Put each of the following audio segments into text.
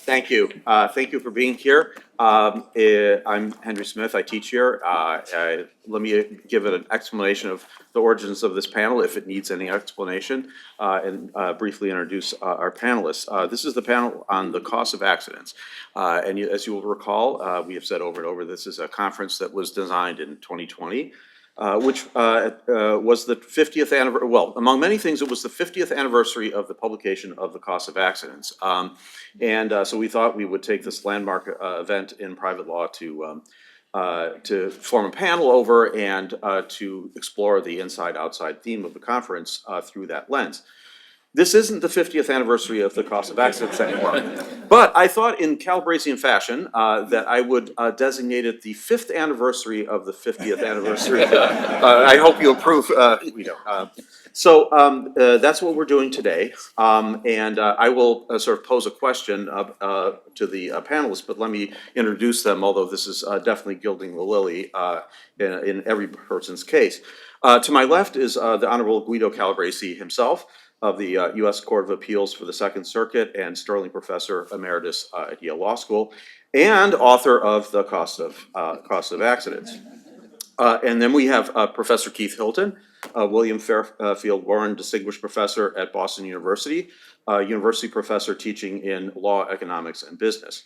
Thank you. Thank you for being here. I'm Henry Smith. I teach here. Let me give an explanation of the origins of this panel, if it needs any explanation, and briefly introduce our panelists. This is the panel on the cost of accidents. As you will recall, we have said over and over, this is a conference that was designed in 2020. Which was the 50th anniversary, well, among many things, it was the 50th anniversary of the publication of the cost of accidents. So we thought we would take this landmark event in private law to form a panel over and to explore the inside-outside theme of the conference through that lens. This isn't the 50th anniversary of the cost of accidents anymore. But I thought in Calabresian fashion that I would designate it the 5th anniversary of the 50th anniversary. I hope you approve, Guido. That's what we're doing today. I will sort of pose a question to the panelists, but let me introduce them, although this is definitely gilding the lily in every person's case. To my left is the Honorable Guido Calabresi himself, of the U.S. Court of Appeals for the Second Circuit and Sterling Professor Emeritus at Yale Law School, and author of The Cost of Accidents. And then we have Professor Keith Hylton, William Fairfield Warren Distinguished Professor at Boston University, University Professor teaching in Law, Economics, and Business.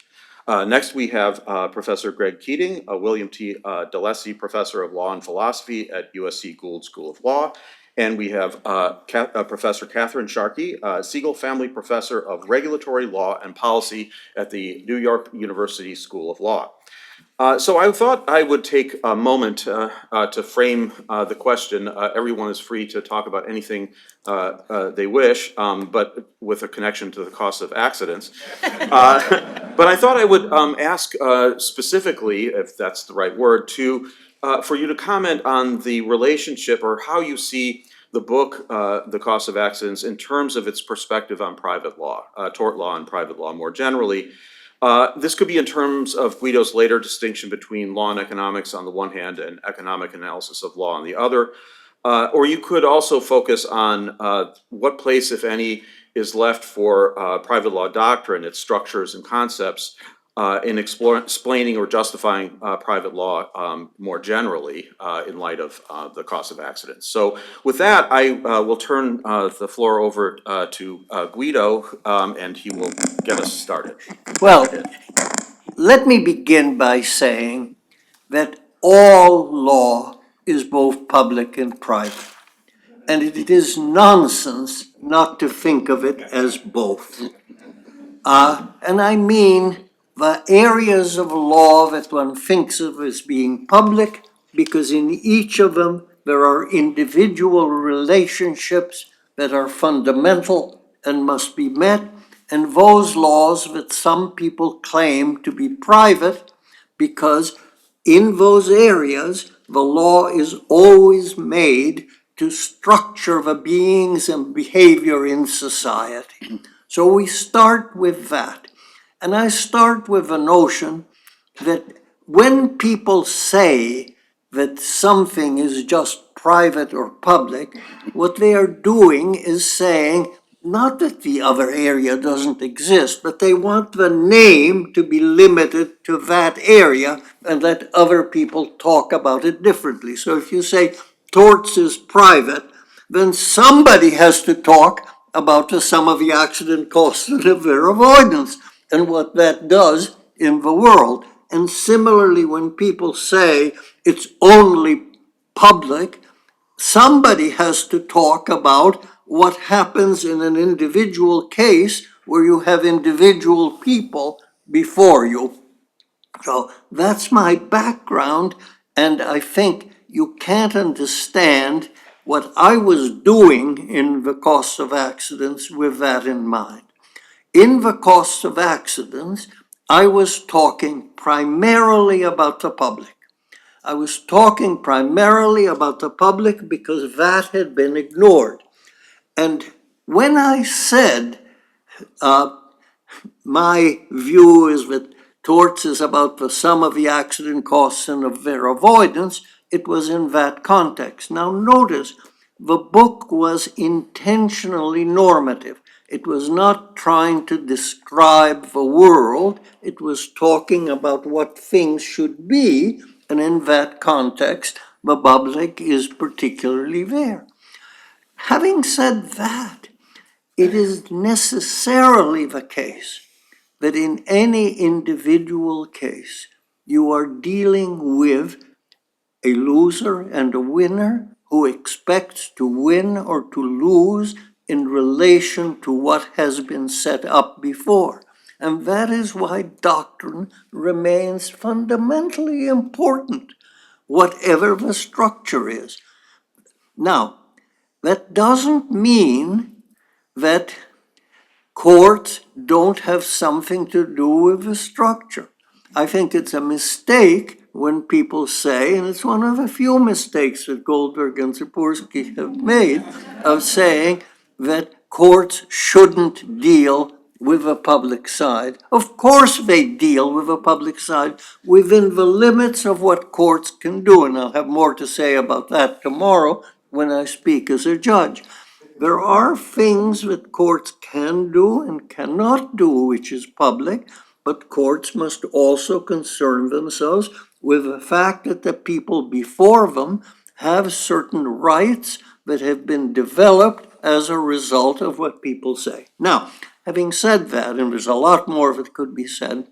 Next, we have Professor Greg Keating, William T. DeLacy Professor of Law and Philosophy at USC Gould School of Law. And we have Professor Catherine Sharkey, Siegel Family Professor of Regulatory Law and Policy at the New York University School of Law. So I thought I would take a moment to frame the question. Everyone is free to talk about anything they wish, but with a connection to the cost of accidents. But I thought I would ask specifically, if that's the right word, for you to comment on the relationship or how you see the book, The Cost of Accidents, in terms of its perspective on private law, tort law and private law more generally. This could be in terms of Guido's later distinction between law and economics on the one hand and economic analysis of law on the other. Or you could also focus on what place, if any, is left for private law doctrine, its structures and concepts, in explaining or justifying private law more generally in light of the cost of accidents. So with that, I will turn the floor over to Guido, and he will get us started. Well, let me begin by saying that all law is both public and private, and it is nonsense not to think of it as both. And I mean the areas of law that one thinks of as being public, because in each of them there are individual relationships that are fundamental and must be met, and those laws that some people claim to be private, because in those areas the law is always made to structure the beings and behavior in society. So we start with that. And I start with the notion that when people say that something is just private or public, what they are doing is saying not that the other area doesn't exist, but they want the name to be limited to that area and let other people talk about it differently. So if you say torts is private, then somebody has to talk about the sum of the accident costs and of their avoidance and what that does in the world. And similarly, when people say it's only public, somebody has to talk about what happens in an individual case where you have individual people before you. So that's my background, and I think you can't understand what I was doing in the cost of accidents with that in mind. In the cost of accidents, I was talking primarily about the public. I was talking primarily about the public because that had been ignored. And when I said my view is that torts is about the sum of the accident costs and of their avoidance, it was in that context. Now notice, the book was intentionally normative. It was not trying to describe the world. It was talking about what things should be, and in that context, the public is particularly there. Having said that, it is necessarily the case that in any individual case, you are dealing with a loser and a winner who expects to win or to lose in relation to what has been set up before. And that is why doctrine remains fundamentally important, whatever the structure is. Now, that doesn't mean that courts don't have something to do with the structure. I think it's a mistake when people say, and it's one of the few mistakes that Goldberg and Sikorsky have made, of saying that courts shouldn't deal with the public side. Of course they deal with the public side within the limits of what courts can do, and I'll have more to say about that tomorrow when I speak as a judge. There are things that courts can do and cannot do, which is public, but courts must also concern themselves with the fact that the people before them have certain rights that have been developed as a result of what people say. Now, having said that, and there's a lot more that could be said,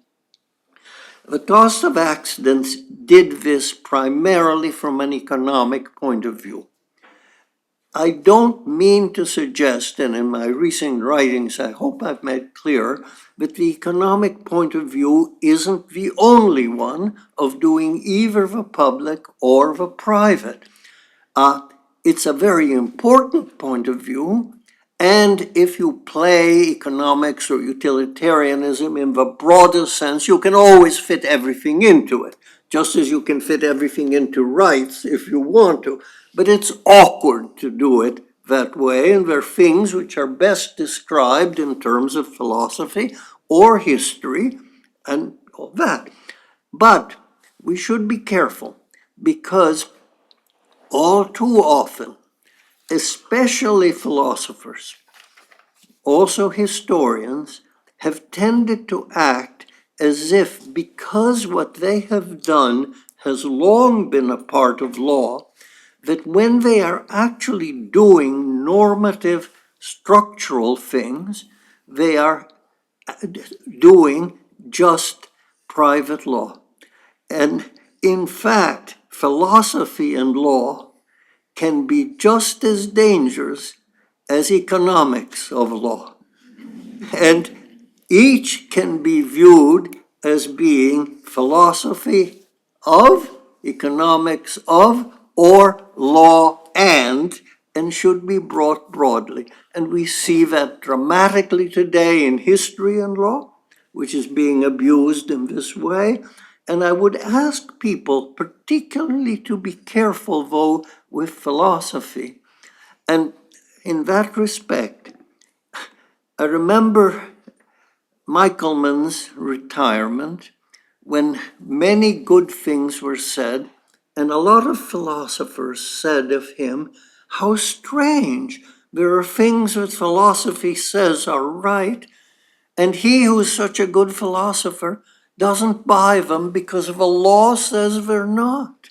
the cost of accidents did this primarily from an economic point of view. I don't mean to suggest, and in my recent writings I hope I've made clear, that the economic point of view isn't the only one of doing either the public or the private. It's a very important point of view, and if you play economics or utilitarianism in the broadest sense, you can always fit everything into it, just as you can fit everything into rights if you want to. But it's awkward to do it that way, and there are things which are best described in terms of philosophy or history and all that. But we should be careful, because all too often, especially philosophers, also historians, have tended to act as if because what they have done has long been a part of law, that when they are actually doing normative structural things, they are doing just private law. And in fact, philosophy and law can be just as dangerous as economics of law. And each can be viewed as being philosophy of, economics of, or law and should be brought broadly. And we see that dramatically today in history and law, which is being abused in this way. And I would ask people particularly to be careful, though, with philosophy. And in that respect, I remember Michelman's retirement, when many good things were said, and a lot of philosophers said of him, how strange, there are things that philosophy says are right, and he who's such a good philosopher doesn't buy them because the law says they're not.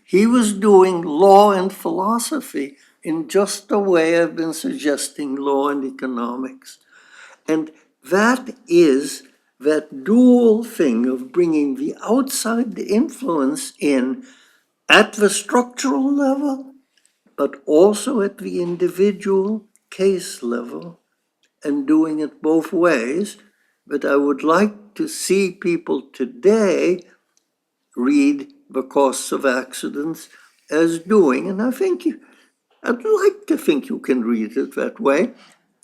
He was doing law and philosophy in just the way I've been suggesting law and economics. And that is that dual thing of bringing the outside influence in at the structural level, but also at the individual case level, and doing it both ways. But I would like to see people today read The Costs of Accidents as doing, and I'd like to think you can read it that way,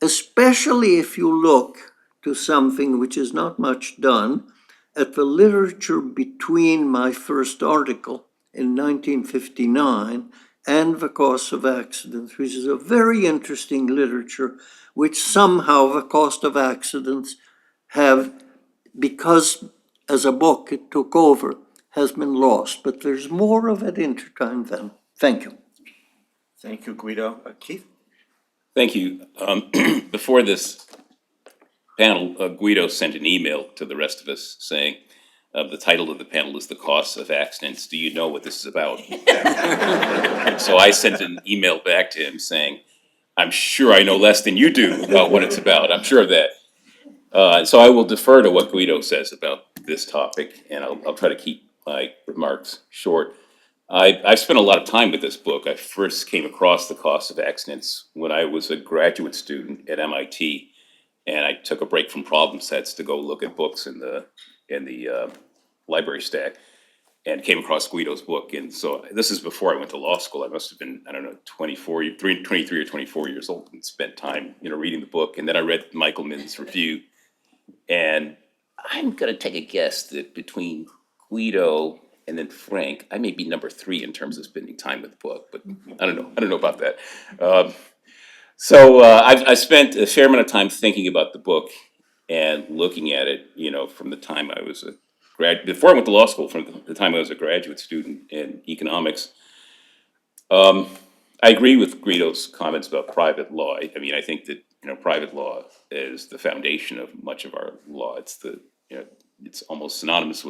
especially if you look to something which is not much done, at the literature between my first article in 1959 and The Cost of Accidents, which is a very interesting literature, which somehow The Cost of Accidents have, because as a book it took over, has been lost. But there's more of it intertwined then. Thank you. Thank you, Guido. Keith? Thank you. Before this panel, Guido sent an email to the rest of us saying, the title of the panel is The Costs of Accidents. Do you know what this is about? So I sent an email back to him saying, I'm sure I know less than you do about what it's about. I'm sure of that. So I will defer to what Guido says about this topic, and I'll try to keep my remarks short. I've spent a lot of time with this book. I first came across The Cost of Accidents when I was a graduate student at MIT, and I took a break from problem sets to go look at books in the library stack, and came across Guido's book. And so this is before I went to law school. I must have been, I don't know, 23 or 24 years old, and spent time, reading the book. And then I read Michael Minn's review, and I'm gonna take a guess that between Guido and then Frank, I may be number 3 in terms of spending time with the book, but I don't know about that. I spent a fair amount of time thinking about the book and looking at it, from the time I was before I went to law school, from the time I was a graduate student in economics. I agree with Guido's comments about private law. I mean, I think that, private law is the foundation of much of our law. It's almost synonymous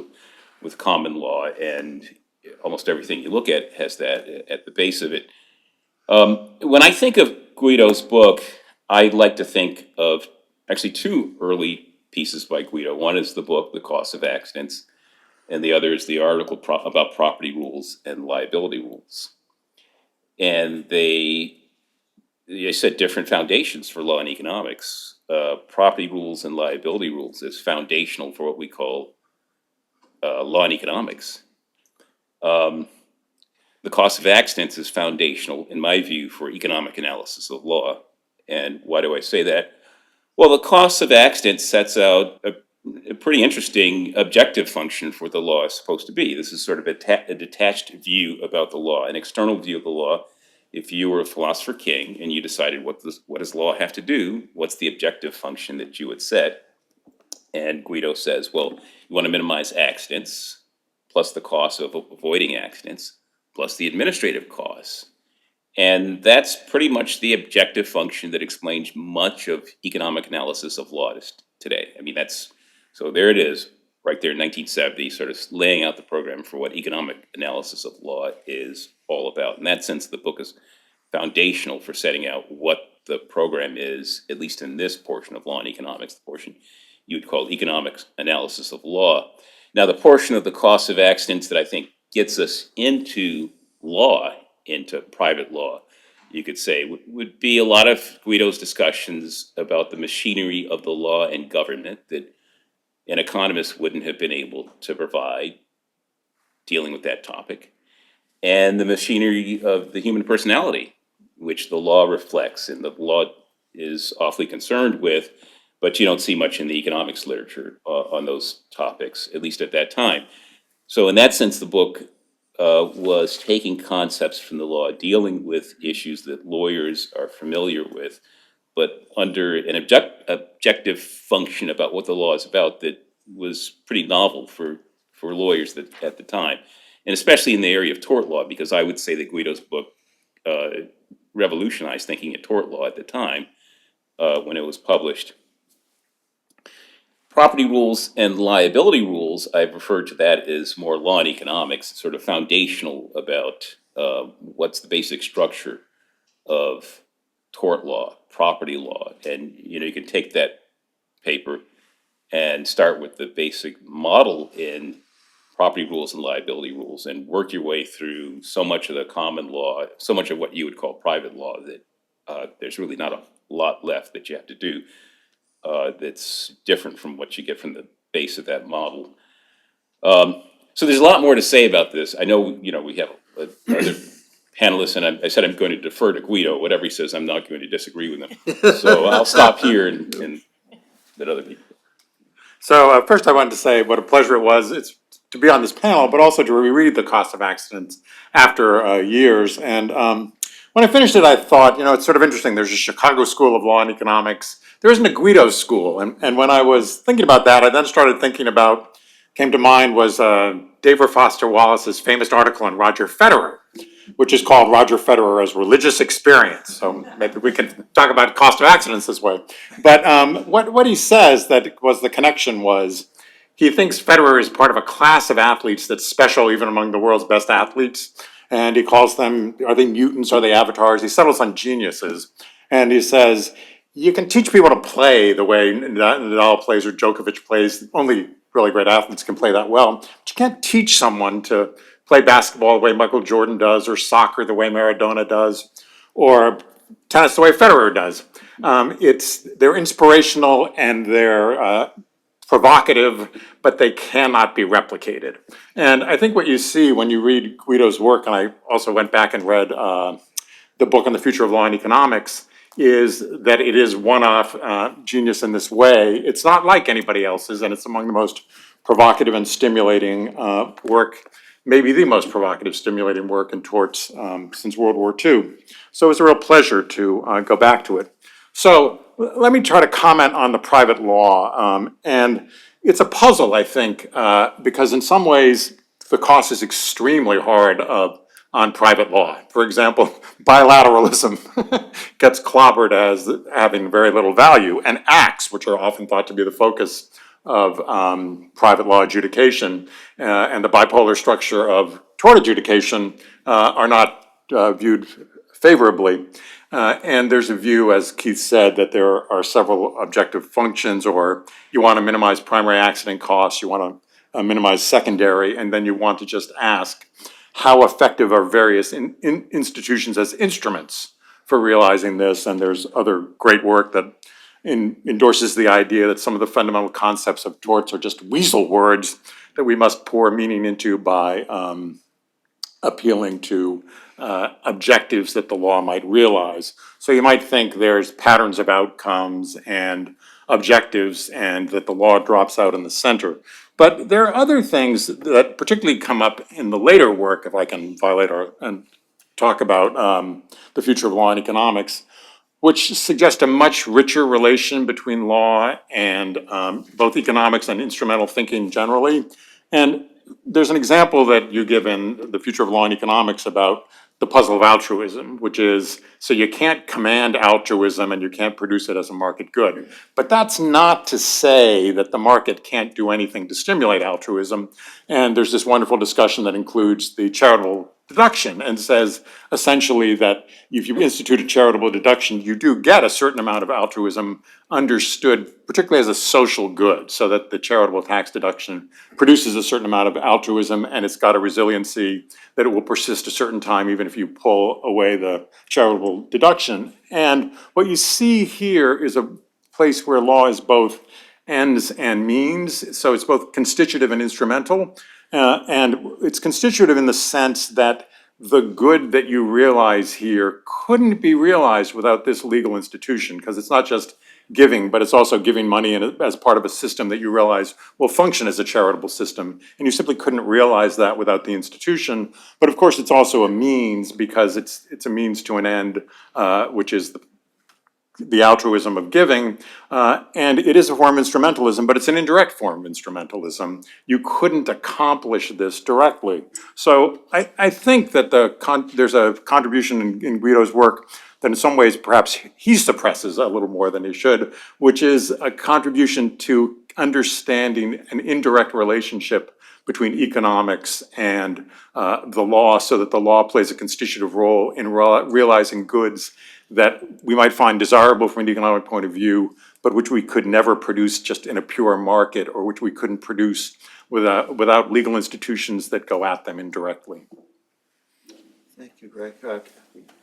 with common law, and almost everything you look at has that at the base of it. When I think of Guido's book, I like to think of actually 2 early pieces by Guido. One is the book, The Cost of Accidents, and the other is the article about property rules and liability rules. And they set different foundations for law and economics. Property rules and liability rules is foundational for what we call law and economics. The cost of accidents is foundational, in my view, for economic analysis of law. And why do I say that? Well, the cost of accidents sets out a pretty interesting objective function for what the law is supposed to be. This is sort of a detached view about the law, an external view of the law. If you were a philosopher king and you decided what does law have to do, what's the objective function that you would set? And Guido says, well, you want to minimize accidents, plus the cost of avoiding accidents, plus the administrative costs. And that's pretty much the objective function that explains much of economic analysis of law today. I mean, so there it is, right there in 1970, sort of laying out the program for what economic analysis of law is all about. In that sense, the book is foundational for setting out what the program is, at least in this portion of law and economics, the portion you would call economic analysis of law. Now, the portion of the cost of accidents that I think gets us into law, into private law, you could say, would be a lot of Guido's discussions about the machinery of the law and government that an economist wouldn't have been able to provide dealing with that topic, and the machinery of the human personality, which the law reflects and the law is awfully concerned with, but you don't see much in the economics literature on those topics, at least at that time. So in that sense, the book was taking concepts from the law, dealing with issues that lawyers are familiar with, but under an objective function about what the law is about that was pretty novel for lawyers at the time, and especially in the area of tort law, because I would say that Guido's book revolutionized thinking of tort law at the time when it was published. Property rules and liability rules, I've referred to that as more law and economics, sort of foundational about what's the basic structure of tort law, property law. And, you can take that paper and start with the basic model in property rules and liability rules and work your way through so much of the common law, so much of what you would call private law that there's really not a lot left that you have to do. That's different from what you get from the base of that model. So there's a lot more to say about this. I know, we have other panelists, and I said I'm going to defer to Guido. Whatever he says, I'm not going to disagree with him. So I'll stop here and let other people. So first I wanted to say what a pleasure it was to be on this panel, but also to reread The Cost of Accidents after years. And when I finished it, I thought, it's sort of interesting. There's a Chicago School of Law and Economics. There isn't a Guido School. And when I was thinking about that, I then started thinking about, came to mind was David Foster Wallace's famous article on Roger Federer. which is called Roger Federer's Religious Experience. So maybe we can talk about cost of accidents this way. But what he says that was the connection was, he thinks Federer is part of a class of athletes that's special even among the world's best athletes. And he calls them, are they mutants, are they avatars? He settles on geniuses. And he says, you can teach people to play the way Nadal plays or Djokovic plays. Only really great athletes can play that well. But you can't teach someone to play basketball the way Michael Jordan does, or soccer the way Maradona does, or tennis the way Federer does. They're inspirational and they're provocative, but they cannot be replicated. And I think what you see when you read Guido's work, and I also went back and read the book on the future of law and economics, is that it is one-off genius in this way. It's not like anybody else's, and it's among the most provocative and stimulating work, maybe the most provocative, stimulating work in torts since World War II. So it was a real pleasure to go back to it. So let me try to comment on the private law. And it's a puzzle, I think, because in some ways, the cost is extremely hard on private law. For example, bilateralism gets clobbered as having very little value, and acts, which are often thought to be the focus of private law adjudication, and the bipolar structure of tort adjudication are not viewed favorably. And there's a view, as Keith said, that there are several objective functions, or you want to minimize primary accident costs, you want to minimize secondary, and then you want to just ask, how effective are various institutions as instruments for realizing this? And there's other great work that endorses the idea that some of the fundamental concepts of torts are just weasel words that we must pour meaning into by appealing to objectives that the law might realize. So you might think there's patterns of outcomes and objectives, and that the law drops out in the center. But there are other things that particularly come up in the later work, if I can and talk about the future of law and economics, which suggest a much richer relation between law and both economics and instrumental thinking generally. And there's an example that you give in The Future of Law and Economics about the puzzle of altruism, which is, so you can't command altruism and you can't produce it as a market good. But that's not to say that the market can't do anything to stimulate altruism. And there's this wonderful discussion that includes the charitable deduction and says essentially that if you institute a charitable deduction, you do get a certain amount of altruism understood, particularly as a social good, so that the charitable tax deduction produces a certain amount of altruism, and it's got a resiliency that it will persist a certain time even if you pull away the charitable deduction. And what you see here is a place where law is both ends and means, so it's both constitutive and instrumental. And it's constitutive in the sense that the good that you realize here couldn't be realized without this legal institution, because it's not just giving, but it's also giving money as part of a system that you realize will function as a charitable system. And you simply couldn't realize that without the institution. But of course, it's also a means, because it's a means to an end, which is the altruism of giving, and it is a form of instrumentalism, but it's an indirect form of instrumentalism. You couldn't accomplish this directly. So I think that there's a contribution in Guido's work that in some ways perhaps he suppresses a little more than he should, which is a contribution to understanding an indirect relationship between economics and the law, so that the law plays a constitutive role in realizing goods that we might find desirable from an economic point of view, but which we could never produce just in a pure market, or which we couldn't produce without legal institutions that go at them indirectly. Thank you, Greg.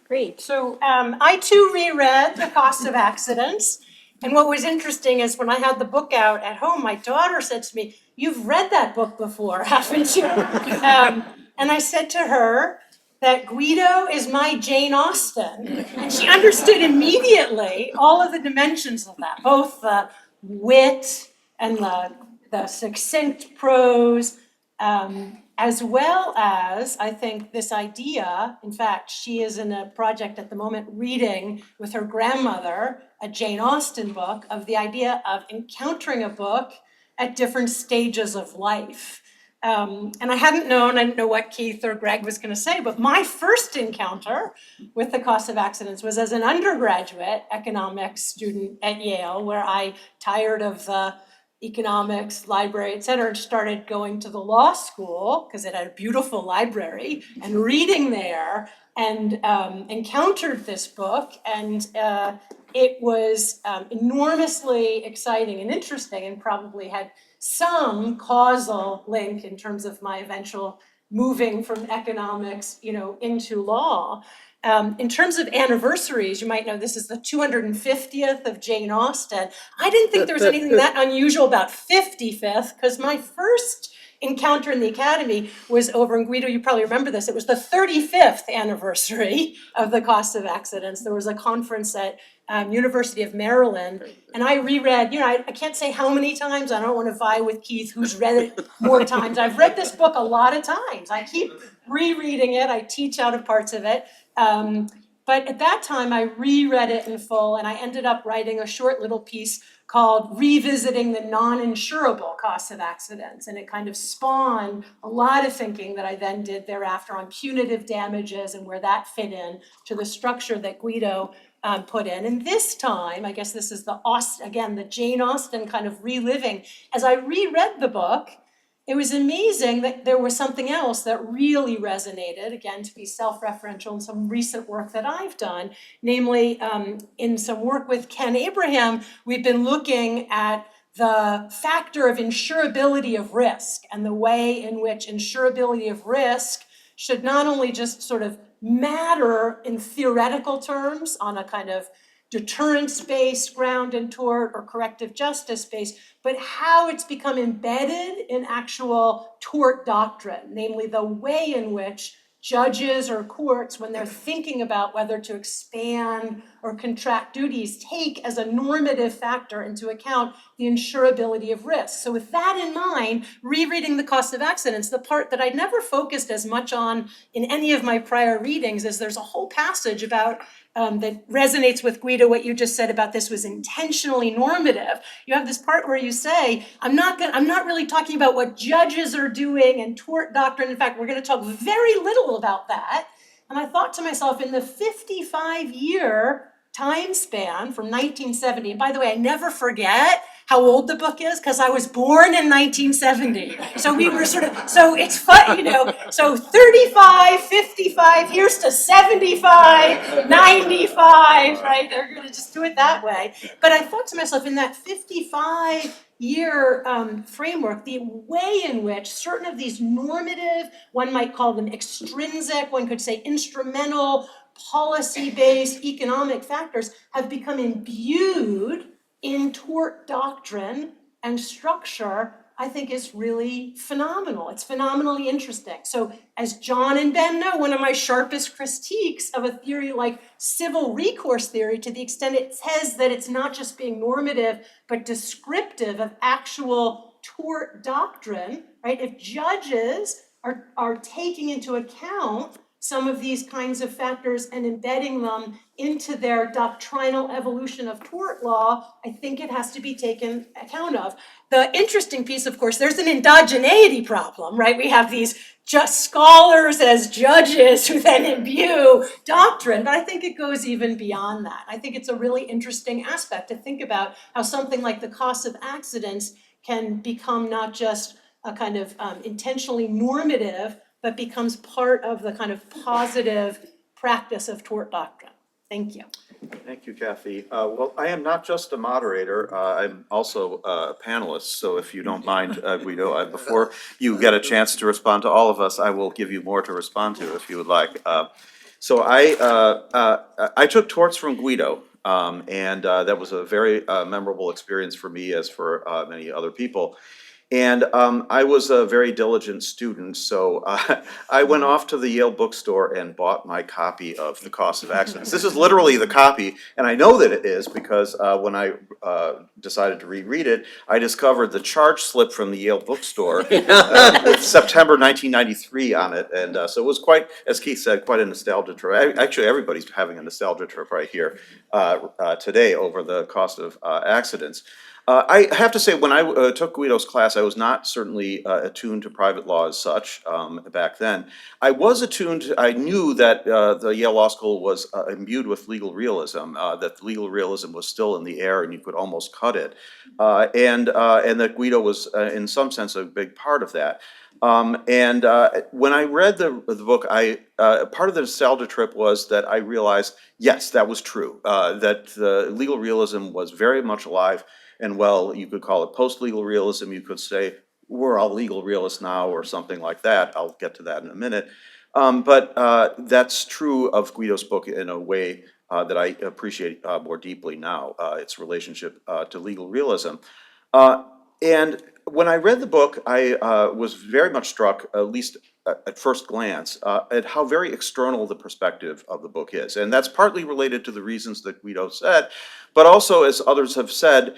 Great. So I too reread The Cost of Accidents. And what was interesting is when I had the book out at home, my daughter said to me, "You've read that book before, haven't you?" And I said to her that Guido is my Jane Austen. And she understood immediately all of the dimensions of that, both the wit and the succinct prose, as well as, I think, this idea. In fact, she is in a project at the moment reading with her grandmother a Jane Austen book, of the idea of encountering a book at different stages of life. And I didn't know what Keith or Greg was going to say, but my first encounter with the cost of accidents was as an undergraduate economics student at Yale, where I, tired of the economics library, et cetera, started going to the law school because it had a beautiful library and reading there, and encountered this book, and it was enormously exciting and interesting, and probably had some causal link in terms of my eventual moving from economics, into law. In terms of anniversaries, you might know this is the 250th of Jane Austen. I didn't think there was anything that unusual about 55th, because my first encounter in the academy was over in Guido, you probably remember this, it was the 35th anniversary of the cost of accidents. There was a conference at University of Maryland, and I reread, I can't say how many times, I don't want to vie with Keith, who's read it more times. I've read this book a lot of times. I keep rereading it, I teach out of parts of it. But at that time, I reread it in full, and I ended up writing a short little piece called Revisiting the Non-Insurable Costs of Accidents. And it kind of spawned a lot of thinking that I then did thereafter on punitive damages and where that fit in to the structure that Guido put in. And this time, I guess this is the Jane Austen kind of reliving. As I reread the book, it was amazing that there was something else that really resonated, again, to be self-referential in some recent work that I've done, namely in some work with Ken Abraham, we've been looking at the factor of insurability of risk and the way in which insurability of risk should not only just sort of matter in theoretical terms on a kind of deterrence-based ground in tort or corrective justice base, but how it's become embedded in actual tort doctrine, namely the way in which judges or courts, when they're thinking about whether to expand or contract duties, take as a normative factor into account the insurability of risk. So with that in mind, rereading the cost of accidents, the part that I'd never focused as much on in any of my prior readings is there's a whole passage about that resonates with Guido, what you just said about this was intentionally normative. You have this part where you say, I'm not really talking about what judges are doing and tort doctrine. In fact, we're going to talk very little about that. And I thought to myself, in the 55-year time span from 1970, and by the way, I never forget how old the book is, because I was born in 1970. So we were so it's fun, so 35, 55, here's to 75, 95, right? They're gonna just do it that way. But I thought to myself, in that 55-year framework, the way in which certain of these normative, one might call them extrinsic, one could say instrumental, policy-based economic factors have become imbued in tort doctrine and structure, I think is really phenomenal. It's phenomenally interesting. So as John and Ben know, one of my sharpest critiques of a theory like civil recourse theory, to the extent it says that it's not just being normative, but descriptive of actual tort doctrine, right? If judges are taking into account some of these kinds of factors and embedding them into their doctrinal evolution of tort law, I think it has to be taken account of. The interesting piece, of course, there's an endogeneity problem, right? We have these just scholars as judges who then imbue doctrine, but I think it goes even beyond that. I think it's a really interesting aspect to think about how something like the cost of accidents can become not just a kind of intentionally normative, but becomes part of the kind of positive practice of tort doctrine. Thank you. Thank you, Kathy. Well, I am not just a moderator, I'm also a panelist, so if you don't mind, Guido, before you get a chance to respond to all of us, I will give you more to respond to if you would like. So I took torts from Guido, and that was a very memorable experience for me, as for many other people. And I was a very diligent student, so I went off to the Yale bookstore and bought my copy of The Cost of Accidents. This is literally the copy, and I know that it is because when I decided to reread it, I discovered the charge slip from the Yale bookstore with September 1993 on it, and so it was quite, as Keith said, quite a nostalgia trip. Actually, everybody's having a nostalgia trip right here today over the cost of accidents. I have to say, when I took Guido's class, I was not certainly attuned to private law as such back then. I was attuned, I knew that the Yale Law School was imbued with legal realism, that legal realism was still in the air and you could almost cut it. And that Guido was, in some sense, a big part of that. When I read the book, part of the nostalgia trip was that I realized, yes, that was true, that the legal realism was very much alive and well. You could call it post-legal realism, you could say, we're all legal realists now, or something like that. I'll get to that in a minute. But that's true of Guido's book in a way that I appreciate more deeply now, its relationship to legal realism. And when I read the book, I was very much struck, at least at first glance, at how very external the perspective of the book is. And that's partly related to the reasons that Guido said, but also, as others have said,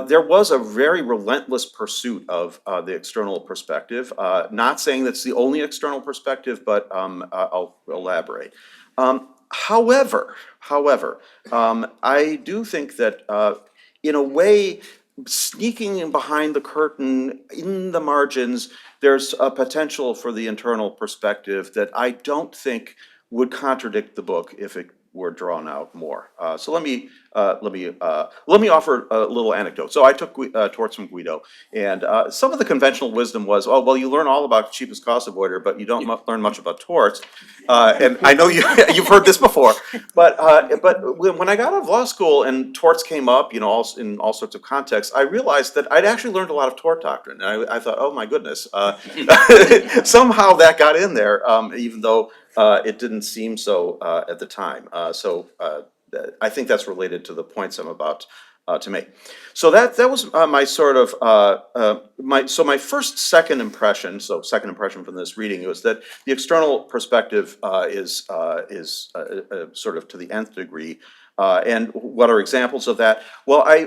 there was a very relentless pursuit of the external perspective. Not saying that's the only external perspective, but I'll elaborate. However, I do think that in a way, sneaking in behind the curtain, in the margins, there's a potential for the internal perspective that I don't think would contradict the book if it were drawn out more. So let me offer a little anecdote. So I took torts from Guido, and some of the conventional wisdom was, oh, well, you learn all about cheapest cost avoider, but you don't learn much about torts. And I know you've heard this before, but when I got out of law school and torts came up, in all sorts of contexts, I realized that I'd actually learned a lot of tort doctrine, and I thought, oh my goodness, somehow that got in there, even though it didn't seem so at the time. I think that's related to the points I'm about to make. So that was my sort of my second impression from this reading was that the external perspective is sort of to the nth degree. And what are examples of that? Well, I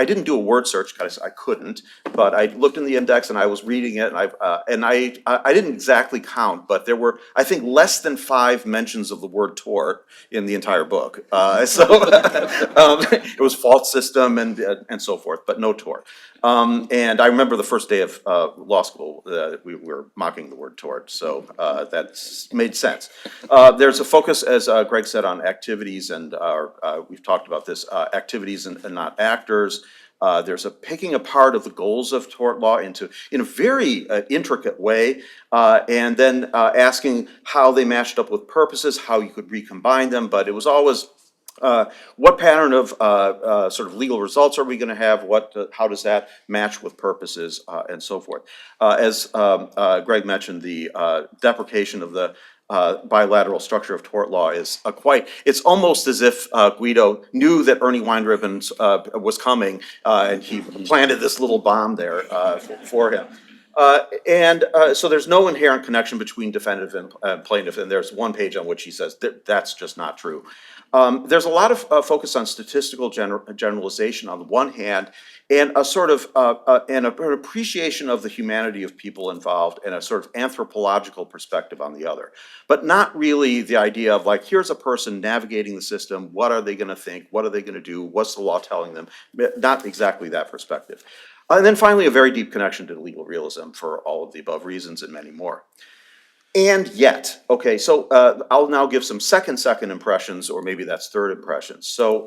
didn't do a word search because I couldn't, but I looked in the index and I was reading it, and I didn't exactly count, but there were, I think, less than 5 mentions of the word tort in the entire book. It was fault system and so forth, but no tort. And I remember the first day of law school, we were mocking the word tort, so that made sense. There's a focus, as Greg said, on activities, and we've talked about this, activities and not actors. There's a picking apart of the goals of tort law in a very intricate way, and then asking how they matched up with purposes, how you could recombine them, but it was always what pattern of sort of legal results are we going to have? How does that match with purposes and so forth? As Greg mentioned, the deprecation of the bilateral structure of tort law is it's almost as if Guido knew that Ernie Weinribbons was coming, and he planted this little bomb there for him. So there's no inherent connection between defendant and plaintiff, and there's one page on which he says that's just not true. There's a lot of focus on statistical generalization on the one hand, and a sort of an appreciation of the humanity of people involved, and a sort of anthropological perspective on the other. But not really the idea of like, here's a person navigating the system, what are they going to think, what are they going to do, what's the law telling them? Not exactly that perspective. And then finally, a very deep connection to legal realism for all of the above reasons and many more. And yet, okay, so I'll now give some second impressions, or maybe that's third impressions. So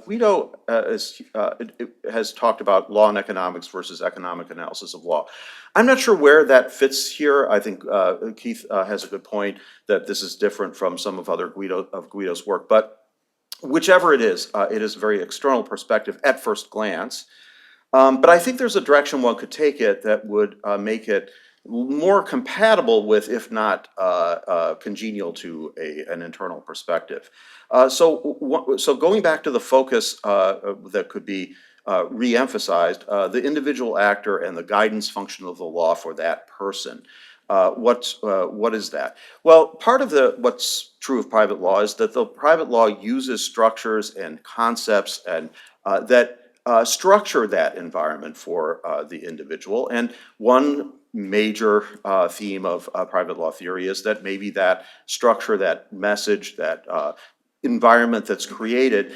Guido has talked about law and economics versus economic analysis of law. I'm not sure where that fits here. I think Keith has a good point that this is different from some of Guido's work, but whichever it is a very external perspective at first glance. But I think there's a direction one could take it that would make it more compatible with, if not congenial to, an internal perspective. So going back to the focus that could be re-emphasized, the individual actor and the guidance function of the law for that person. What is that? Well, part of what's true of private law is that the private law uses structures and concepts and that structure that environment for the individual. And one major theme of private law theory is that maybe that structure, that message, that environment that's created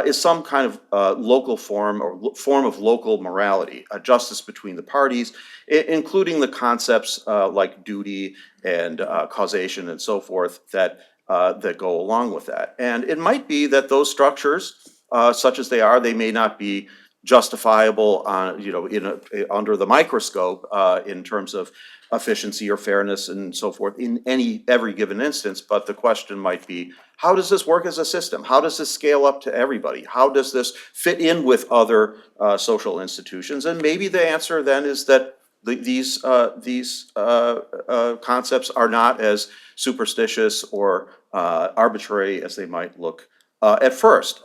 is some kind of local form or form of local morality, a justice between the parties, including the concepts like duty and causation and so forth that that go along with that. And it might be that those structures, such as they are, they may not be justifiable on, you know, under the microscope in terms of efficiency or fairness and so forth in every given instance, but the question might be, how does this work as a system? How does this scale up to everybody? How does this fit in with other social institutions? And maybe the answer then is that these concepts are not as superstitious or arbitrary as they might look at first.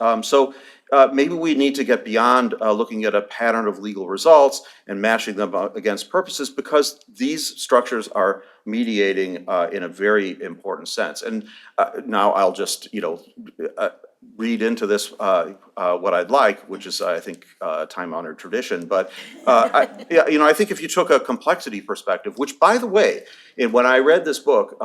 Maybe we need to get beyond looking at a pattern of legal results and matching them against purposes, because these structures are mediating in a very important sense. And now I'll just, read into this what I'd like, which is, I think, time-honored tradition. But I think if you took a complexity perspective, which, by the way, when I read this book,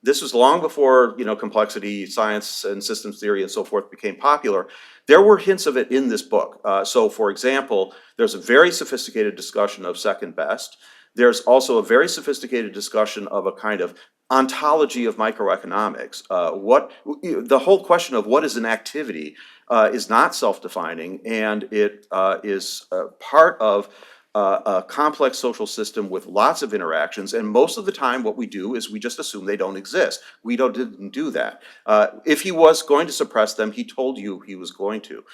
this was long before, complexity science and systems theory and so forth became popular. There were hints of it in this book. So, for example, there's a very sophisticated discussion of second best. There's also a very sophisticated discussion of a kind of ontology of microeconomics. The whole question of what is an activity is not self-defining, and it is part of a complex social system with lots of interactions, and most of the time what we do is we just assume they don't exist. Guido didn't do that. If he was going to suppress them, he told you he was going to.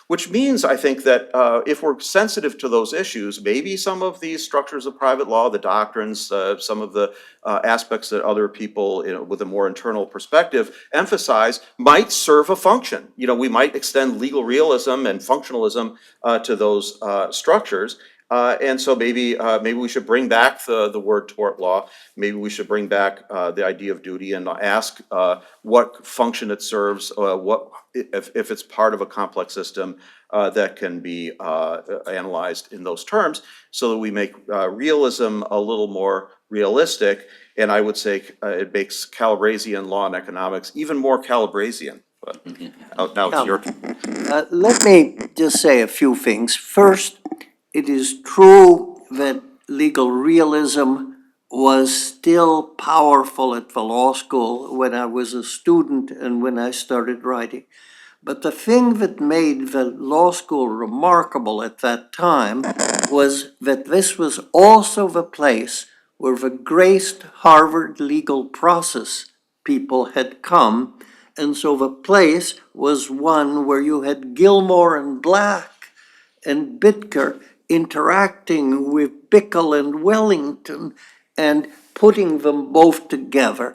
Which means, I think, that if we're sensitive to those issues, maybe some of these structures of private law, the doctrines, some of the aspects that other people with a more internal perspective emphasize might serve a function. We might extend legal realism and functionalism to those structures. And so maybe we should bring back the word tort law. Maybe we should bring back the idea of duty and ask what function it serves, if it's part of a complex system that can be analyzed in those terms, so that we make realism a little more realistic. And I would say it makes Calabresian law and economics even more Calabresian. But now it's your turn. Let me just say a few things. First, it is true that legal realism was still powerful at the law school when I was a student and when I started writing. But the thing that made the law school remarkable at that time was that this was also the place where the great Harvard legal process people had come. And so the place was one where you had Gilmore and Black and Bitker interacting with Bickle and Wellington and putting them both together.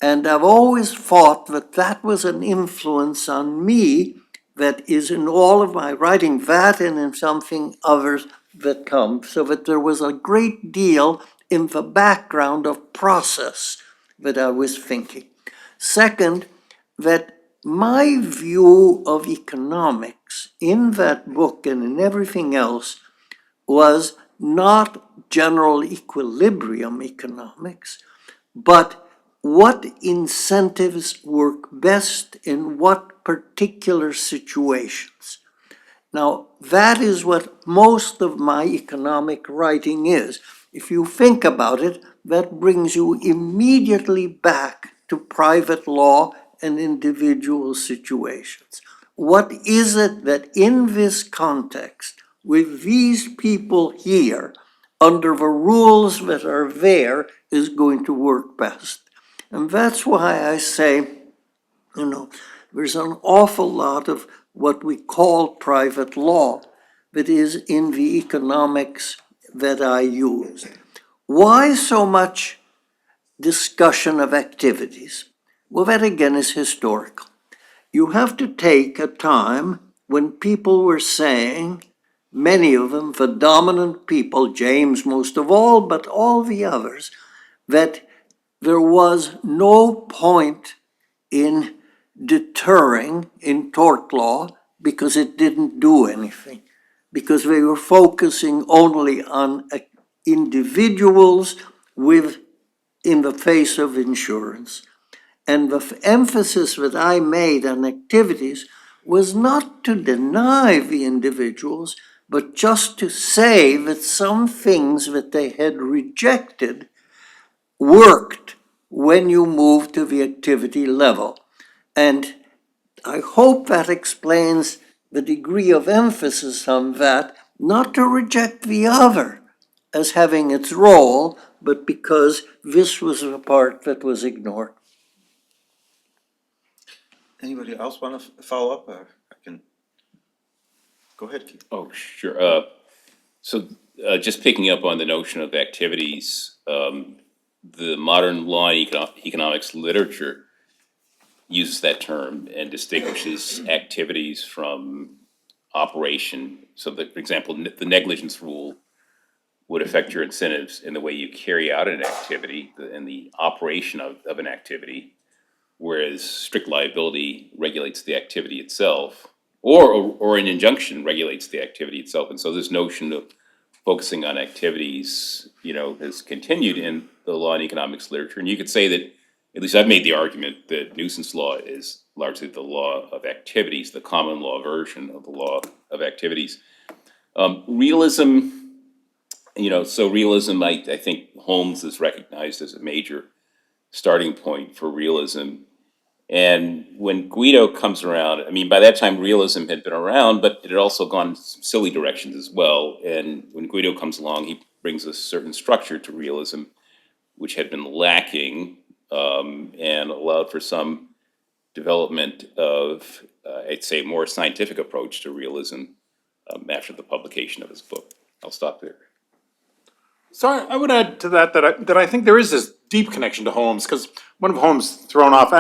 And I've always thought that that was an influence on me that is in all of my writing, that and in something others that come, so that there was a great deal in the background of process that I was thinking. Second, that my view of economics in that book and in everything else was not general equilibrium economics, but what incentives work best in what particular situations. Now, that is what most of my economic writing is. If you think about it, that brings you immediately back to private law and individual situations. What is it that in this context, with these people here, under the rules that are there, is going to work best? And that's why I say, there's an awful lot of what we call private law that is in the economics that I use. Why so much discussion of activities? Well, that again is historical. You have to take a time when people were saying, many of them, the dominant people, James most of all, but all the others, that there was no point in deterring in tort law because it didn't do anything, because they were focusing only on individuals in the face of insurance. And the emphasis that I made on activities was not to deny the individuals, but just to say that some things that they had rejected worked when you moved to the activity level. And I hope that explains the degree of emphasis on that, not to reject the other as having its role, but because this was the part that was ignored. Anybody else want to follow up? I can, go ahead, Keith. Oh, sure. So just picking up on the notion of activities, the modern law and economics literature uses that term and distinguishes activities from operation. So that, for example, the negligence rule would affect your incentives in the way you carry out an activity and the operation of an activity, whereas strict liability regulates the activity itself, or an injunction regulates the activity itself. And so this notion of focusing on activities, has continued in the law and economics literature. And you could say that, at least I've made the argument that nuisance law is largely the law of activities, the common law version of the law of activities. Realism, so realism, I think Holmes is recognized as a major starting point for realism. And when Guido comes around, I mean, by that time realism had been around, but it had also gone some silly directions as well. And when Guido comes along, he brings a certain structure to realism, which had been lacking, and allowed for some development of, I'd say, more scientific approach to realism after the publication of his book. I'll stop there. So I would add to that that I think there is this deep connection to Holmes, because one of Holmes' thrown off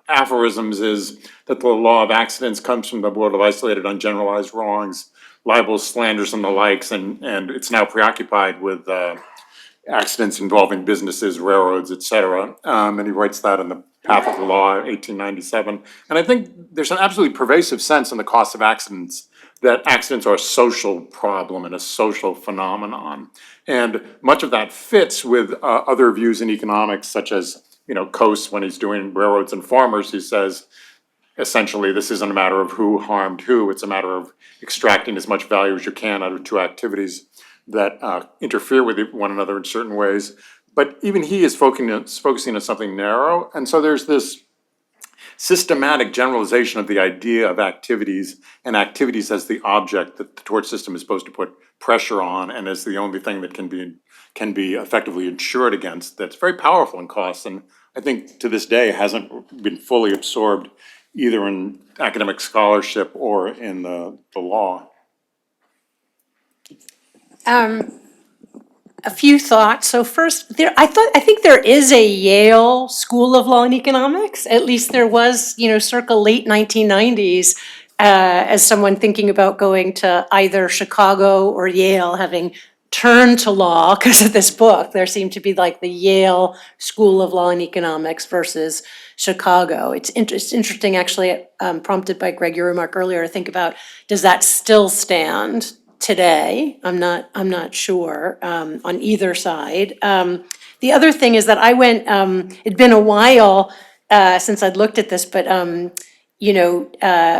aphorisms is that the law of accidents comes from the world of isolated, ungeneralized wrongs, libels, slanders, and the likes, and it's now preoccupied with accidents involving businesses, railroads, et cetera. And he writes that in the Path of the Law, 1897. And I think there's an absolutely pervasive sense in the cost of accidents that accidents are a social problem and a social phenomenon. And much of that fits with other views in economics, such as, Coase, when he's doing railroads and farmers, he says, essentially, this isn't a matter of who harmed who, it's a matter of extracting as much value as you can out of two activities that interfere with one another in certain ways. But even he is focusing on something narrow, and so there's this systematic generalization of the idea of activities, and activities as the object that the tort system is supposed to put pressure on, and as the only thing that can be effectively insured against. That's very powerful in costs, and I think to this day hasn't been fully absorbed either in academic scholarship or in the law. A few thoughts. So first, I think there is a Yale School of Law and Economics. At least there was, circa late 1990s, as someone thinking about going to either Chicago or Yale, having turned to law because of this book. There seemed to be like the Yale School of Law and Economics versus Chicago. It's interesting, actually, prompted by Greg, your remark earlier, to think about, does that still stand today? I'm not sure on either side. The other thing is that I went, it'd been a while since I'd looked at this, but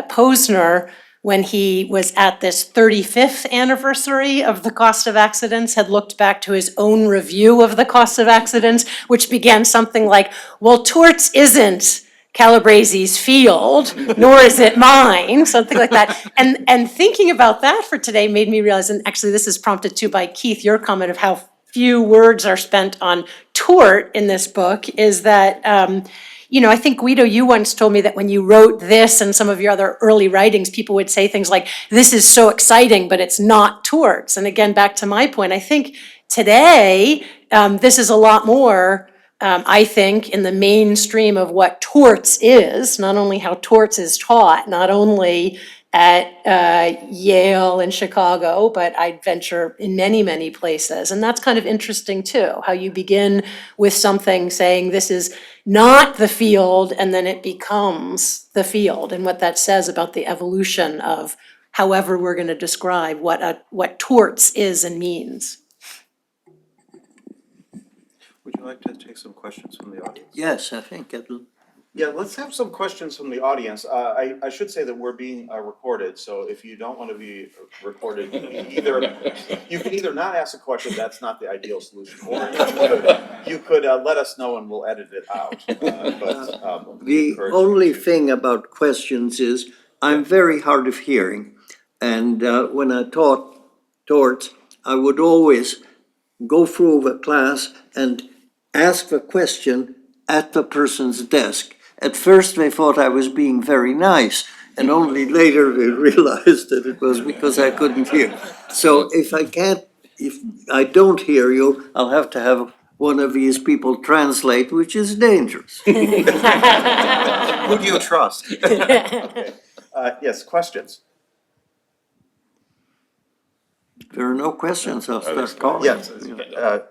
Posner, when he was at this 35th anniversary of the cost of accidents, had looked back to his own review of the cost of accidents, which began something like, well, torts isn't Calabresi's field, nor is it mine, something like that. And thinking about that for today made me realize, and actually this is prompted too by Keith, your comment of how few words are spent on tort in this book, is that, I think, Guido, you once told me that when you wrote this and some of your other early writings, people would say things like, this is so exciting, but it's not torts. And again, back to my point, I think today, this is a lot more, I think, in the mainstream of what torts is, not only how torts is taught, not only at Yale and Chicago, but I'd venture in many, many places. And that's kind of interesting too, how you begin with something saying this is not the field, and then it becomes the field, and what that says about the evolution of however we're going to describe what torts is and means. Would you like to take some questions from the audience? Yes, I think it'll Yeah, let's have some questions from the audience. I should say that we're being recorded, so if you don't want to be recorded, you can either not ask a question, that's not the ideal solution, or you could let us know and we'll edit it out. We The encourage- only thing about questions is I'm very hard of hearing. And when I taught torts, I would always go through the class and ask the question at the person's desk. At first, they thought I was being very nice, and only later they realized that it was because I couldn't hear. So if I don't hear you, I'll have to have one of these people translate, which is dangerous. Who do you trust? Okay. Yes, questions? If there are no questions, I'll start calling. Yes,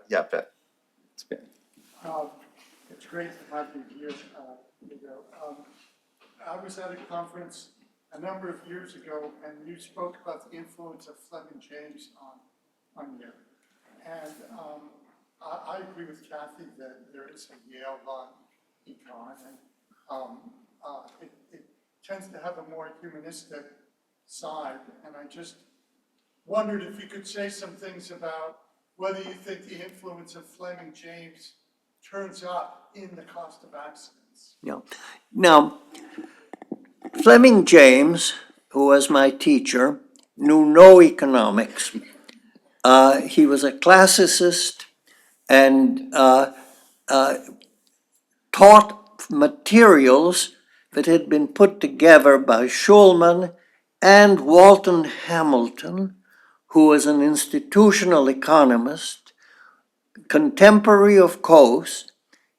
yeah, Bet. It's great to have you here, Guido. I was at a conference a number of years ago, and you spoke about the influence of Fleming James on you. And I agree with Kathy that there is a Yale on econ, and it tends to have a more humanistic side. And I just wondered if you could say some things about whether you think the influence of Fleming James turns up in the cost of accidents. Yeah. Now, Fleming James, who was my teacher, knew no economics. He was a classicist and taught materials that had been put together by Schulman and Walton Hamilton, who was an institutional economist, contemporary of Coase,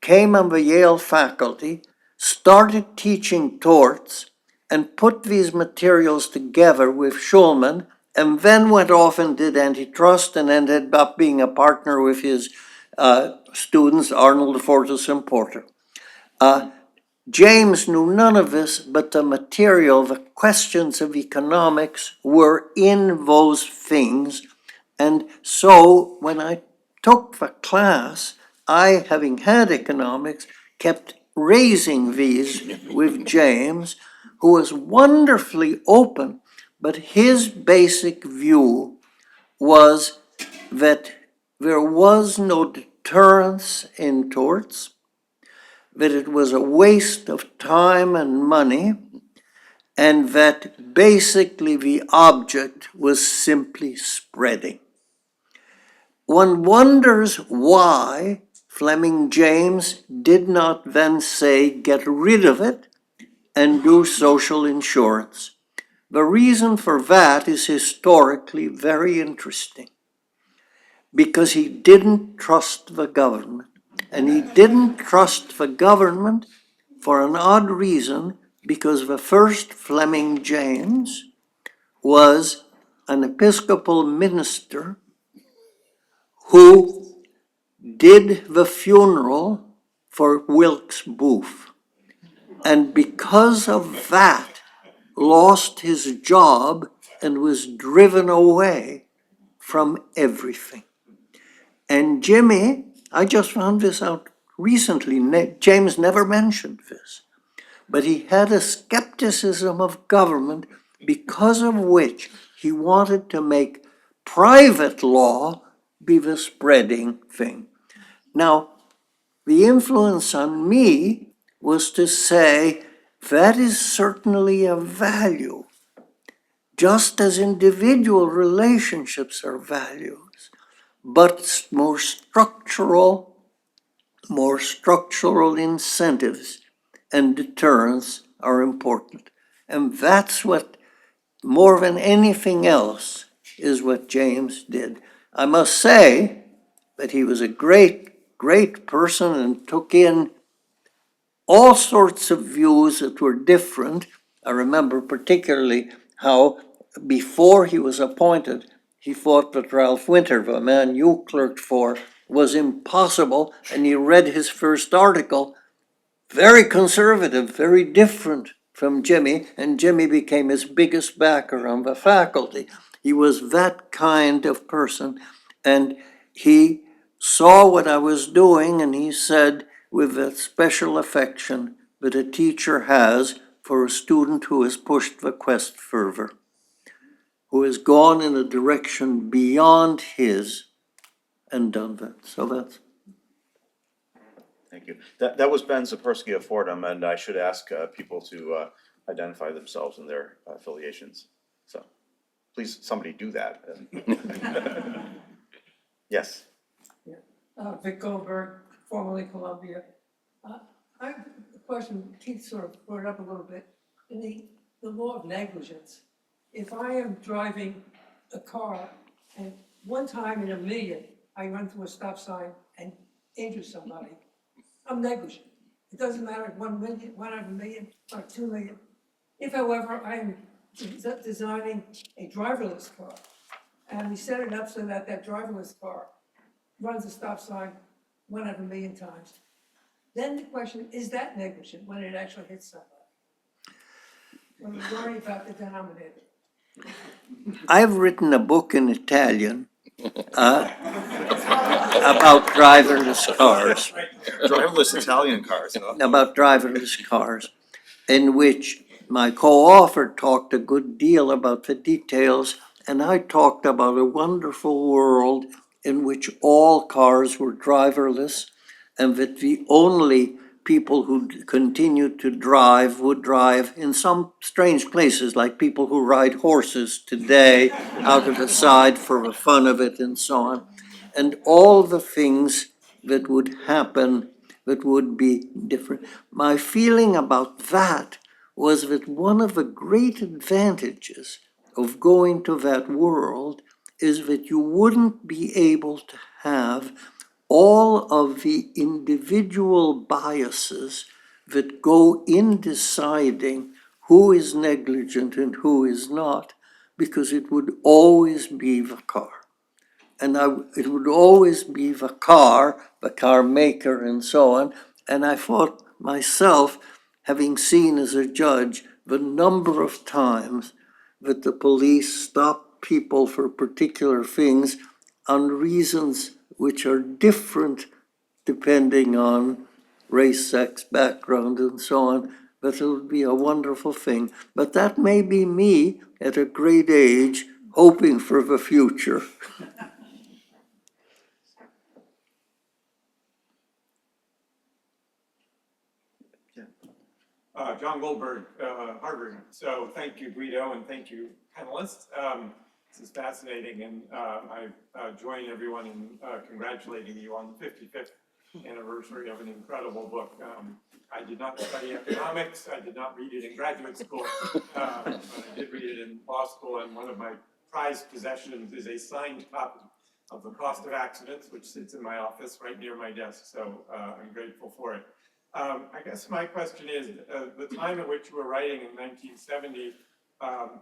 came on the Yale faculty, started teaching torts, and put these materials together with Schulman, and then went off and did antitrust and ended up being a partner with his students, Arnold, Fortas, and Porter. James knew none of this, but the material, the questions of economics were in those things. And so when I took the class, I, having had economics, kept raising these with James, who was wonderfully open, but his basic view was that there was no deterrence in torts, that it was a waste of time and money, and that basically the object was simply spreading. One wonders why Fleming James did not then say, get rid of it and do social insurance. The reason for that is historically very interesting, because he didn't trust the government. And he didn't trust the government for an odd reason, because the first Fleming James was an Episcopal minister who did the funeral for Wilkes Booth. And because of that, lost his job and was driven away from everything. And Jimmy, I just found this out recently, James never mentioned this, but he had a skepticism of government because of which he wanted to make private law be the spreading thing. Now, the influence on me was to say that is certainly a value, just as individual relationships are values, but more structural incentives and deterrence are important. And that's what, more than anything else, is what James did. I must say that he was a great, great person and took in all sorts of views that were different. I remember particularly how before he was appointed, he thought that Ralph Winter, the man you clerked for, was impossible, and he read his first article, very conservative, very different from Jimmy, and Jimmy became his biggest backer on the faculty. He was that kind of person, and he saw what I was doing, and he said, with a special affection, that a teacher has for a student who has pushed the quest further, who has gone in a direction beyond his and done that. So that's. Thank you. That was Ben Zapersky of Fordham, and I should ask people to identify themselves and their affiliations. So please, somebody do that. Yes. Vic Goldberg, formerly Columbia. I have a question, Keith sort of brought it up a little bit. In the law of negligence, if I am driving a car and one time in a million, I run through a stop sign and injure somebody, I'm negligent. It doesn't matter if 1 million, 1 out of a million, or 2 million. If, however, I am designing a driverless car, and we set it up so that that driverless car runs a stop sign 1 out of a million times, then the question, is that negligent when it actually hits somebody? When we worry about the denominator. I've written a book in Italian about driverless cars. Driverless Italian cars, huh? About driverless cars, in which my co-author talked a good deal about the details, and I talked about a wonderful world in which all cars were driverless, and that the only people who continued to drive would drive in some strange places, like people who ride horses today out of the side for the fun of it and so on. And all the things that would happen that would be different. My feeling about that was that one of the great advantages of going to that world is that you wouldn't be able to have all of the individual biases that go in deciding who is negligent and who is not, because it would always be the car. And it would always be the car maker, and so on. And I thought myself, having seen as a judge the number of times that the police stop people for particular things on reasons which are different depending on race, sex, background, and so on, that it would be a wonderful thing. But that may be me at a great age hoping for the future. John Goldberg, Harvard. So thank you, Guido, and thank you, panelists. This is fascinating, and I join everyone in congratulating you on the 55th anniversary of an incredible book. I did not study economics. I did not read it in graduate school, but I did read it in law school, and one of my prized possessions is a signed copy of The Cost of Accidents, which sits in my office right near my desk, so I'm grateful for it. I guess my question is, the time at which you were writing in 1970,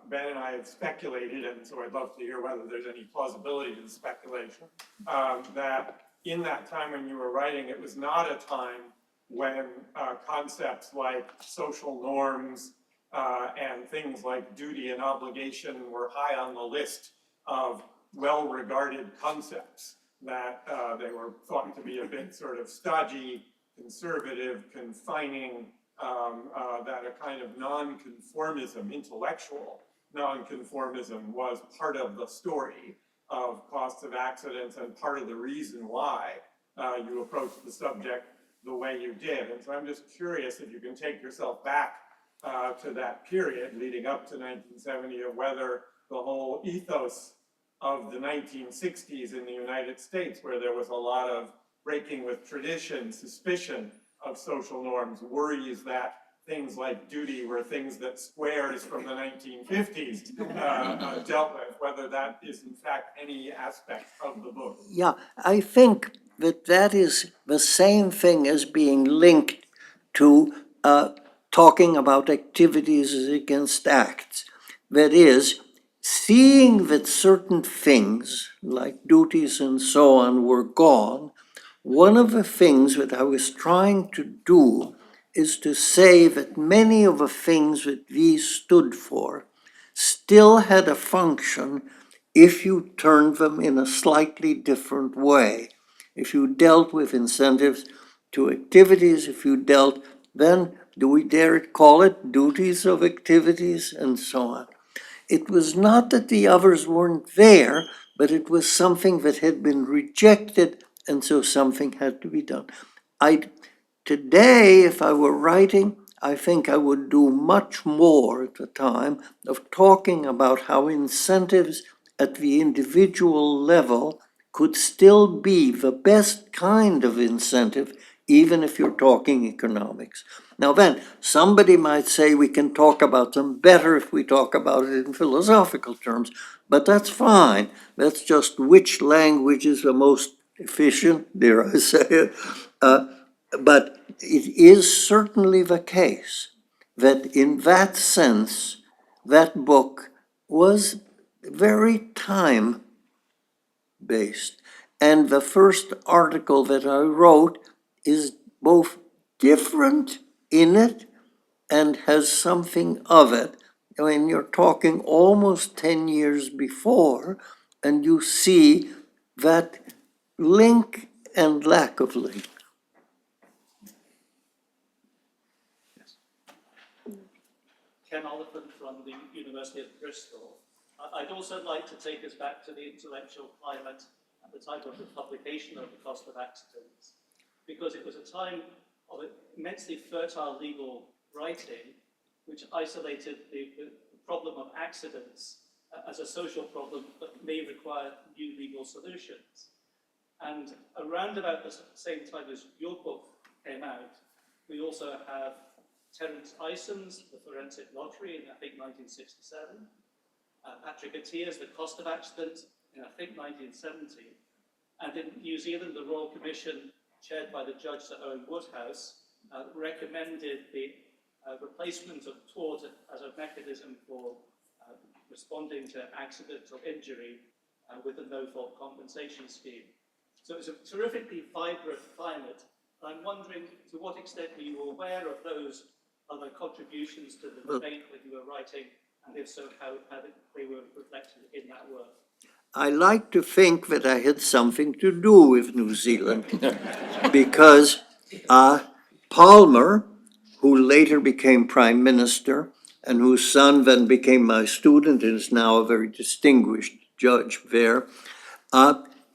Ben and I had speculated, and so I'd love to hear whether there's any plausibility to the speculation, that in that time when you were writing, it was not a time when concepts like social norms and things like duty and obligation were high on the list of well-regarded concepts, that they were thought to be a bit sort of stodgy, conservative, confining, that a kind of non-conformism, intellectual non-conformism was part of the story of costs of accidents and part of the reason why you approached the subject the way you did. And so I'm just curious if you can take yourself back to that period leading up to 1970, of whether the whole ethos of the 1960s in the United States, where there was a lot of breaking with tradition, suspicion of social norms, worries that things like duty were things that squares from the 1950s dealt with, whether that is in fact any aspect of the book. Yeah, I think that is the same thing as being linked to talking about activities as against acts. That is, seeing that certain things, like duties and so on, were gone, one of the things that I was trying to do is to say that many of the things that these stood for still had a function if you turned them in a slightly different way. If you dealt with incentives to activities, if you dealt, then do we dare call it, duties of activities and so on. It was not that the others weren't there, but it was something that had been rejected, and so something had to be done. Today, if I were writing, I think I would do much more at the time of talking about how incentives at the individual level could still be the best kind of incentive, even if you're talking economics. Now then, somebody might say we can talk about them better if we talk about it in philosophical terms, but that's fine. That's just which language is the most efficient, dare I say it. But it is certainly the case that in that sense, that book was very time-based. And the first article that I wrote is both different in it and has something of it. I mean, you're talking almost 10 years before, and you see that link and lack of link. Ken Oliphant from the University of Bristol. I'd also like to take us back to the intellectual climate at the time of the publication of The Cost of Accidents, because it was a time of immensely fertile legal writing, which isolated the problem of accidents as a social problem that may require new legal solutions. And around about the same time as your book came out, we also have Terence Ison's The Forensic Lottery in, I think, 1967. Patrick Attia's The Cost of Accidents in, I think, 1970. And in New Zealand, the Royal Commission, chaired by the judge Sir Owen Woodhouse, recommended the replacement of tort as a mechanism for responding to accident or injury with a no-fault compensation scheme. So it's a terrifically vibrant climate. I'm wondering to what extent were you aware of those other contributions to the debate when you were writing, and if so, how they were reflected in that work? I like to think that I had something to do with New Zealand because Palmer, who later became prime minister and whose son then became my student and is now a very distinguished judge there,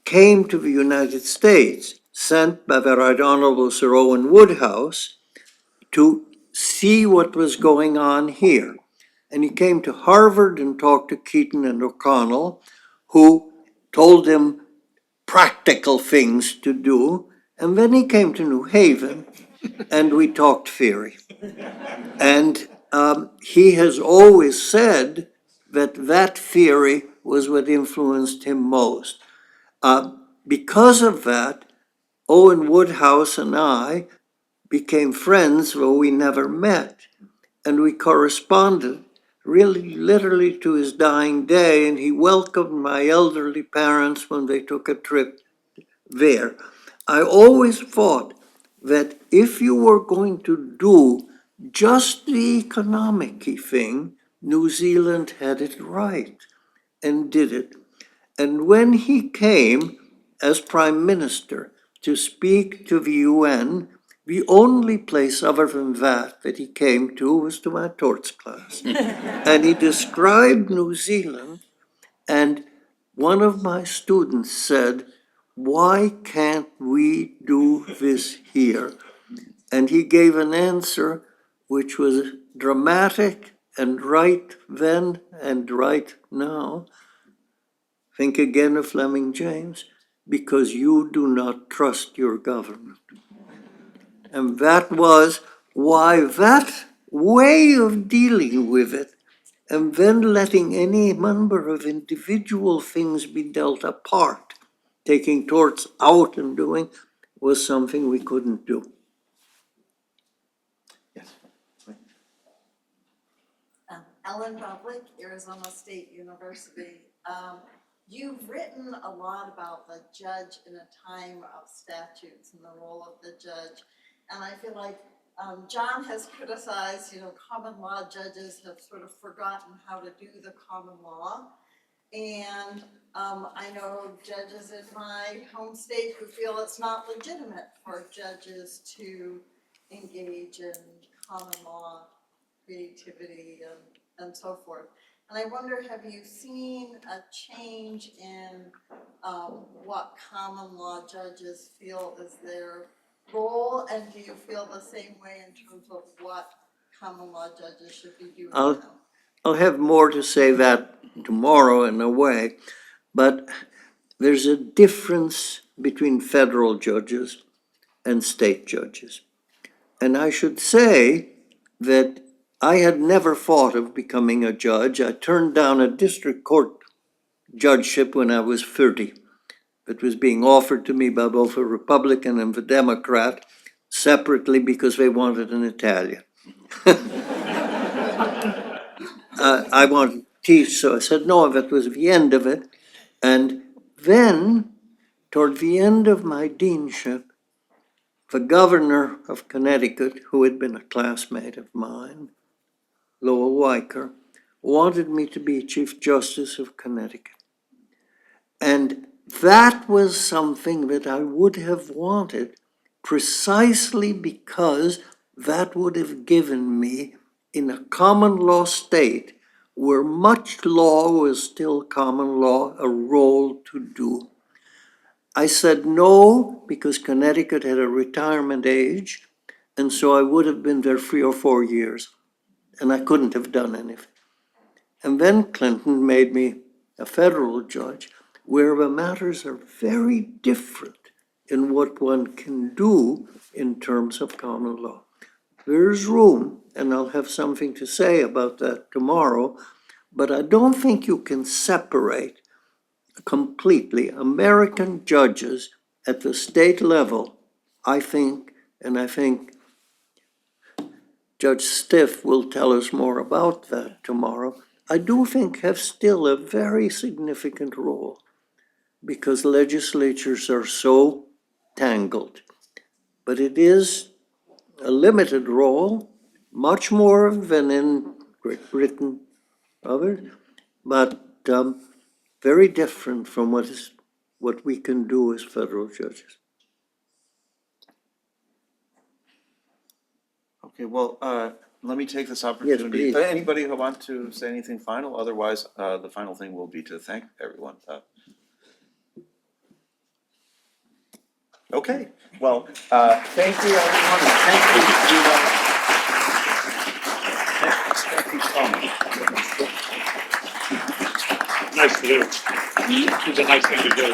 came to the United States, sent by the Right Honorable Sir Owen Woodhouse to see what was going on here. And he came to Harvard and talked to Keating and O'Connell, who told him practical things to do. And then he came to New Haven and we talked theory. And he has always said that that theory was what influenced him most. Because of that, Owen Woodhouse and I became friends, though we never met. And we corresponded really literally to his dying day, and he welcomed my elderly parents when they took a trip there. I always thought that if you were going to do just the economic-y thing, New Zealand had it right and did it. And when he came as prime minister to speak to the UN, the only place other than that he came to was to my torts class. And he described New Zealand, and one of my students said, "Why can't we do this here?" And he gave an answer which was dramatic and right then and right now. Think again of Fleming James, because you do not trust your government. And that was why that way of dealing with it, and then letting any number of individual things be dealt apart, taking torts out and doing, was something we couldn't do. Yes. Ellen Public, Arizona State University. You've written a lot about the judge in a time of statutes and the role of the judge. And I feel like John has criticized, common law judges have sort of forgotten how to do the common law. And I know judges in my home state who feel it's not legitimate for judges to engage in common law, creativity, and so forth. And I wonder, have you seen a change in what common law judges feel is their role? And do you feel the same way in terms of what common law judges should be doing I'll- now? I'll have more to say that tomorrow in a way, but there's a difference between federal judges and state judges. And I should say that I had never thought of becoming a judge. I turned down a district court judgeship when I was 30. It was being offered to me by both a Republican and a Democrat separately because they wanted an Italian. I wanted to teach, so I said no, that was the end of it. And then, toward the end of my deanship, the governor of Connecticut, who had been a classmate of mine, Lowell Weicker, wanted me to be Chief Justice of Connecticut. And that was something that I would have wanted precisely because that would have given me, in a common law state where much law was still common law, a role to do. I said no because Connecticut had a retirement age, and so I would have been there 3 or 4 years, and I couldn't have done anything. And then Clinton made me a federal judge, where the matters are very different in what one can do in terms of common law. There's room, and I'll have something to say about that tomorrow, but I don't think you can separate completely American judges at the state level, I think, and I think Judge Stiff will tell us more about that tomorrow, I do think have still a very significant role because legislatures are so tangled. But it is a limited role, much more than in Great Britain, others, but very different from what we can do as federal judges. Okay, well, let me take this opportunity. please. Anybody who want to say anything final? Otherwise, the final thing will be to thank everyone. Okay, well, thank you, everyone. And thank you, Guido. Thank you so much. Nice to do. It's a nice thing to do.